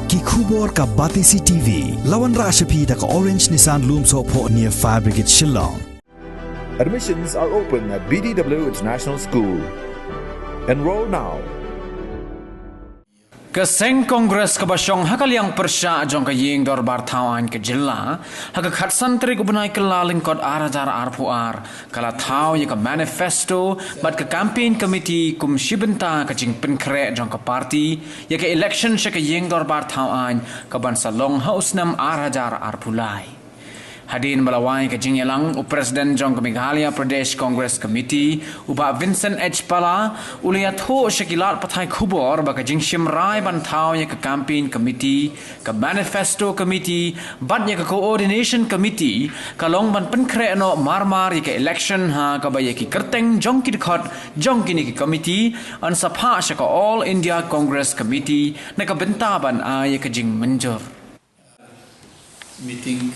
ki khubor ka Batisi TV lawan rashapi da ka Orange Nissan Lumso po near Fire Brigade Shillong. Admissions are open at BDW International School. Enroll now. Kaseng Kongres kabasyong hakalyang persya jong kaying dorbar tawan ke jilla haka khatsan tri kubunai kelaling kod arajar arpuar kala tau ye ka manifesto bat ka campaign committee kum shibenta ka jing penkre jong ka party ye ka election she ka ying dorbar tawan ka ban salong hausnam arajar arpulai Hadin balawai ke jingyelang Presiden jong ke Meghalaya Pradesh Congress Committee uba Vincent H. Pala uliat ho syakilat patai khubor baka jingshim rai bantau ye ke campaign committee ke manifesto committee bat ye ke coordination committee kalong ban penkre no marmar ye ke election ha ka ba ye ki kerteng jong ki dekhot jong kini ki committee an sapha sya ka All India Congress Committee na ka bentaban a ye ke jing menjur meeting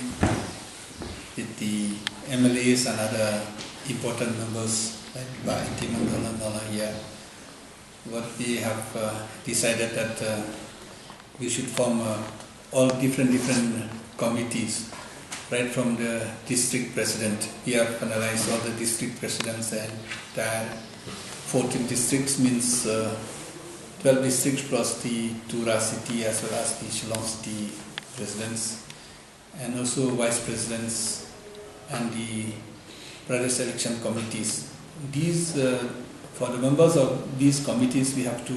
with the MLAs and other important members like Bharati Mandala here. What we have decided that we should form all different committees, right from the district president. We have finalized all the district presidents and 14 districts means 12 districts plus the Tura city as well as the Shillong city presidents, and also vice presidents and the Pradesh election committees. These, for the members of these committees, we have to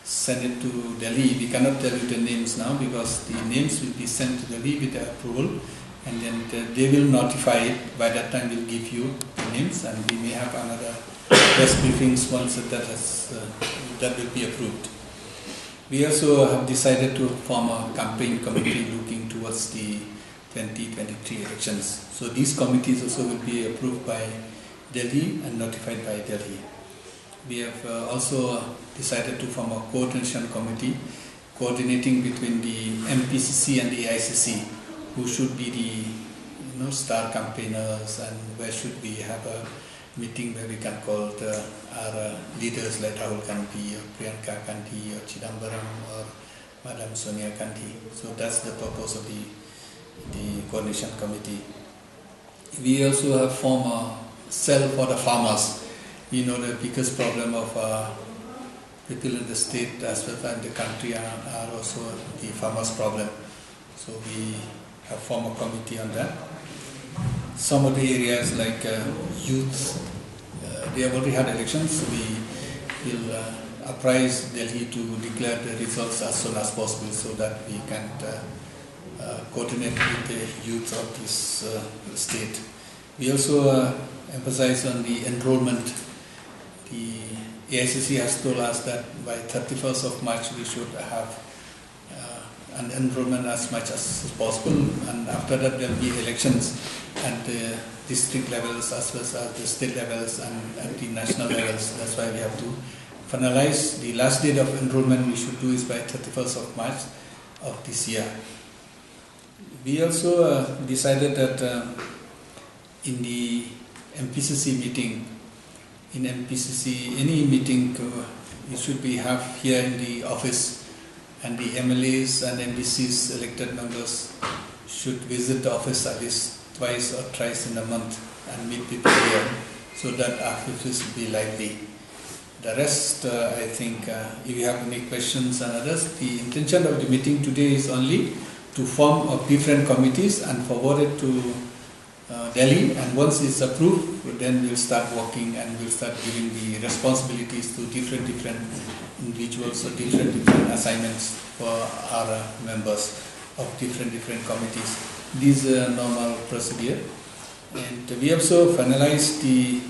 send it to Delhi. We cannot tell you the names now because the names will be sent to Delhi with the approval, and then they will notify it. By that time, we'll give you the names, and we may have another press briefings once that will be approved. We also have decided to form a campaign committee looking towards the 2023 elections. So these committees also will be approved by Delhi and notified by Delhi. We have also decided to form a coordination committee coordinating between the MPCC and the AICC, who should be the star campaigners, and where should we have a meeting where we can call our leaders like Rahul Gandhi or Priyanka Gandhi or Chidambaram or Madam Sonia Gandhi. So that's the purpose of the coordination committee. We also have formed a cell for the farmers. You know, the biggest problem of people in the state as well as in the country are also the farmers' problem. So we have formed a committee on that. Some of the areas like youth, they have already had elections. We will apprise Delhi to declare the results as soon as possible so that we can coordinate with the youth of this state. We also emphasize on the enrollment. The AICC has told us that by 31st of March we should have an enrollment as much as possible, and after that there will be elections at the district levels as well as the state levels and at the national levels. That's why we have to finalize the last date of enrollment. We should do is by 31st of March of this year. We also decided that in the MPCC meeting, any meeting it should be have here in the office, and the MLAs and MDCs elected members should visit the office at least twice or thrice in a month and meet people here so that our activities will be lively. The rest, I think, if you have any questions and others, the intention of the meeting today is only to form different committees and forward it to Delhi, and once it's approved, then we'll start working and we'll start giving the responsibilities to different individuals or different assignments for our members of different committees. This is a normal procedure, and we also finalized the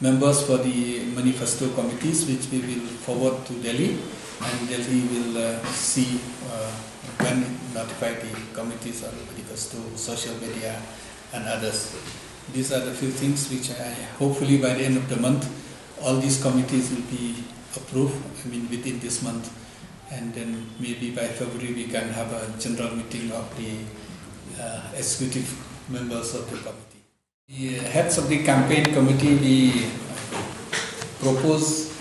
members for the manifesto committees, which we will forward to Delhi, and Delhi will see when notify the committees on manifesto, social media and others. These are the few things which hopefully by the end of the month all these committees will be approved, within this month, and then maybe by February we can have a general meeting of the executive members of the committee. The heads of the campaign committee we propose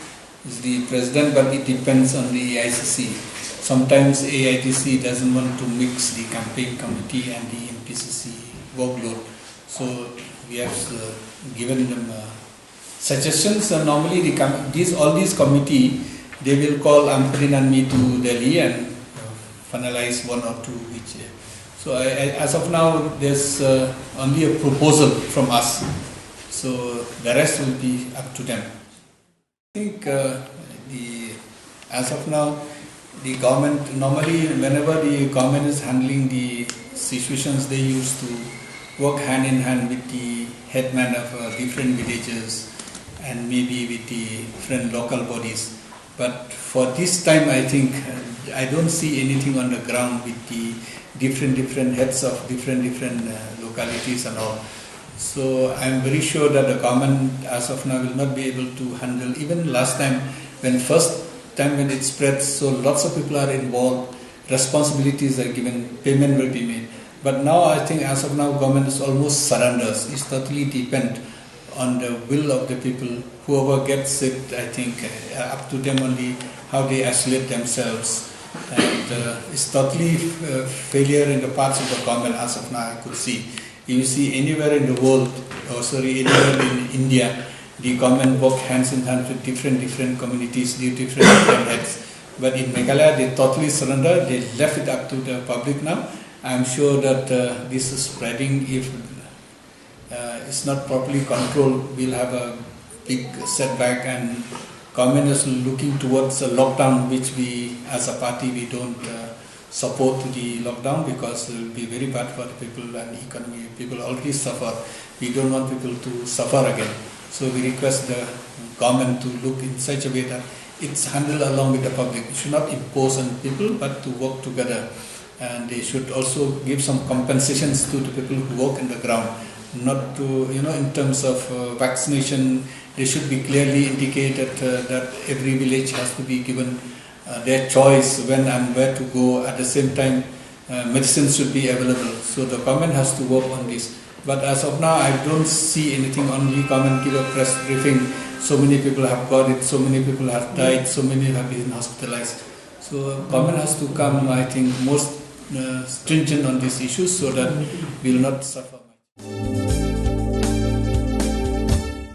is the president, but it depends on the ICC. sometimes AITC doesn't want to mix the campaign committee and the MPCC workload. So we have given them suggestions. Normally all these committee, they will call Amperin and me to Delhi and finalize one or two each year. So as of now, there's only a proposal from us. So the rest will be up to them. I think as of now, the government, normally whenever the government is handling the situations, they used to work hand in hand with the headman of different villages and maybe with the different local bodies. But for this time, I think I don't see anything on the ground with the different heads of different localities and all. So I'm very sure that the government as of now will not be able to handle. Even last time, when it spread, so lots of people are involved, responsibilities are given, payment will be made. But now I think as of now, government is almost surrenders. It's totally depend on the will of the people. Whoever gets it, I think up to them only how they isolate themselves. And it's totally failure in the parts of the government as of now I could see. If you see anywhere in the world, anywhere in India, the government work hands in hand with different communities, different heads. But in Meghalaya, they totally surrendered. They left it up to the public now. I'm sure that this is spreading. If it's not properly controlled, we'll have a big setback, and government is looking towards a lockdown, which we as a party we don't support the lockdown, because it will be very bad for the people and economy. People already suffer. We don't want people to suffer again. So we request the government to look in such a way that it's handled along with the public. It should not impose on people, but to work together. And they should also give some compensations to the people who work in the ground. Not to, in terms of vaccination, they should be clearly indicated that every village has to be given their choice when and where to go. At the same time, medicines should be available. So the government has to work on this. But as of now, I don't see anything. Only government give a press briefing. So many people have got it. So many people have died. So many have been hospitalized. So government has to come, I think, most stringent on these issues so that we will not suffer much.